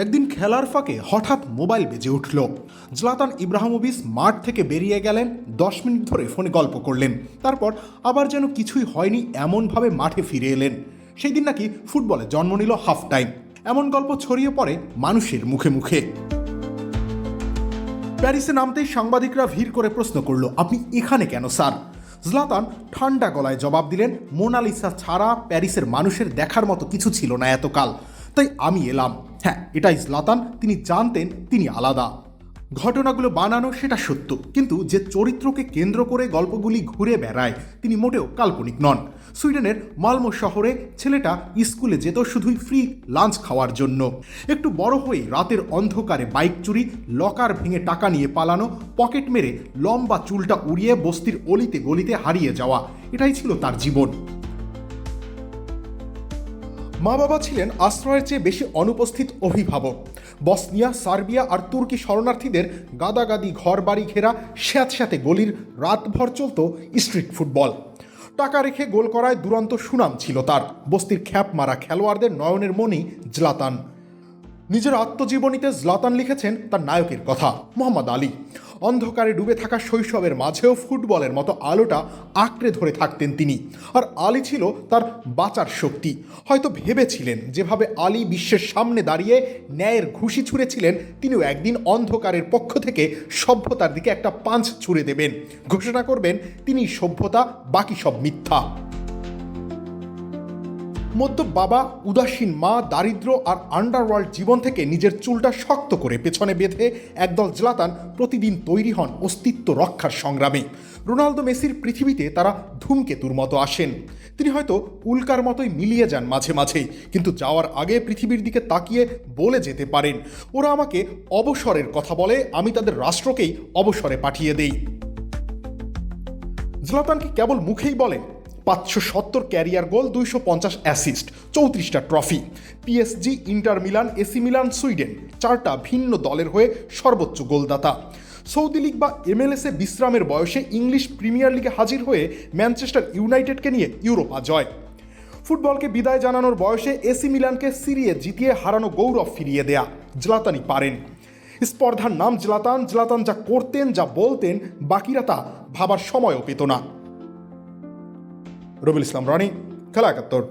একদিন খেলার ফাঁকে হঠাৎ মোবাইল বেজে উঠল। জলাতান ইব্রাহিমোভিচ মাঠ থেকে বেরিয়ে গেলেন, 10 মিনিট ধরে ফোনে গল্প করলেন, তারপর আবার যেন কিছুই হয়নি এমনভাবে মাঠে ফিরে এলেন। সেই দিন নাকি ফুটবলে জন্ম নিল হাফ টাইম, এমন গল্প ছড়িয়ে পড়ে মানুষের মুখে মুখে। প্যারিসে নামতেই সাংবাদিকরা ভিড় করে প্রশ্ন করল, আপনি এখানে কেন স্যার? জলাতান ঠান্ডা গলায় জবাব দিলেন, মোনালিসা ছাড়া প্যারিসের মানুষের দেখার মতো কিছু ছিল না এতকাল, তাই আমি এলাম। হ্যাঁ, এটাই জলাতান, তিনি জানতেন তিনি আলাদা। ঘটনাগুলো বানানো সেটা সত্য, কিন্তু যে চরিত্রকে কেন্দ্র করে গল্পগুলি ঘুরে বেড়ায় তিনি মোটেও কাল্পনিক নন। সুইডেনের মালমো শহরে ছেলেটা স্কুলে যেত শুধুই ফ্রি লাঞ্চ খাওয়ার জন্য। একটু বড় হয়ে রাতের অন্ধকারে বাইক চুরি, লকার ভেঙে টাকা নিয়ে পালানো, পকেট মেরে লম্বা চুলটা উড়িয়ে বস্তির অলিতে গলিতে হারিয়ে যাওয়া, এটাই ছিল তার জীবন। মা বাবা ছিলেন আশ্রয়ের চেয়ে বেশি অনুপস্থিত অভিভাবক। বসনিয়া, সার্বিয়া আর তুর্কি শরণার্থীদের গাদাগাদি ঘর বাড়ি ঘেরা স্যাঁতস্যাঁতে গলির রাতভর চলত স্ট্রিট ফুটবল। টাকা রেখে গোল করায় দুরন্ত সুনাম ছিল তার। বস্তির খ্যাপ মারা খেলোয়াড়দের নয়নের মণি জলাতান। নিজের আত্মজীবনীতে জলাতান লিখেছেন তার নায়কের কথা, মোহাম্মদ আলী। অন্ধকারে ডুবে থাকা শৈশবের মাঝেও ফুটবলের মতো আলোটা আঁকড়ে ধরে থাকতেন তিনি। আর আলী ছিল তার বাঁচার শক্তি। হয়তো ভেবেছিলেন যেভাবে আলী বিশ্বের সামনে দাঁড়িয়ে ন্যায়ের ঘুষি ছুঁড়েছিলেন, তিনিও একদিন অন্ধকারের পক্ষ থেকে সভ্যতার দিকে একটা পাঞ্চ ছুঁড়ে দেবেন, ঘোষণা করবেন তিনি সভ্যতা, বাকি সব মিথ্যা। মদ্যপ বাবা, উদাসীন মা, দারিদ্র্য আর আন্ডারওয়ার্ল্ড জীবন থেকে নিজের চুলটা শক্ত করে পেছনে বেঁধে একদল জলাতান প্রতিদিন তৈরি হন অস্তিত্ব রক্ষার সংগ্রামে। রোনালদো, মেসির পৃথিবীতে তারা ধূমকেতুর মতো আসেন। তিনি হয়তো উল্কার মতোই মিলিয়ে যান মাঝে মাঝেই, কিন্তু যাওয়ার আগে পৃথিবীর দিকে তাকিয়ে বলে যেতে পারেন, ওরা আমাকে অবসরের কথা বলে, আমি তাদের রাষ্ট্রকেই অবসরে পাঠিয়ে দেই। জলাতান কি কেবল মুখেই বলেন? 570 ক্যারিয়ার গোল, 250 অ্যাসিস্ট, 34টা trophy, PSG, Inter Milan, AC Milan, Sweden, 4টা ভিন্ন দলের হয়ে সর্বোচ্চ গোলদাতা। সৌদি লীগ বা এমএলএসে বিশ্রামের বয়সে ইংলিশ প্রিমিয়ার লিগে হাজির হয়ে ম্যানচেস্টার ইউনাইটেডকে নিয়ে ইউরোপা জয়। ফুটবলকে বিদায় জানানোর বয়সে এসি মিলানকে সিরিয়ে জিতিয়ে হারানো গৌরব ফিরিয়ে দেয়া জলাতানই পারেন। স্পর্ধার নাম জলাতান। জলাতান যা করতেন, যা বলতেন, বাকিরা তা ভাবার সময়ও পেত না। রবিউল ইসলাম রনি, খেলা 71।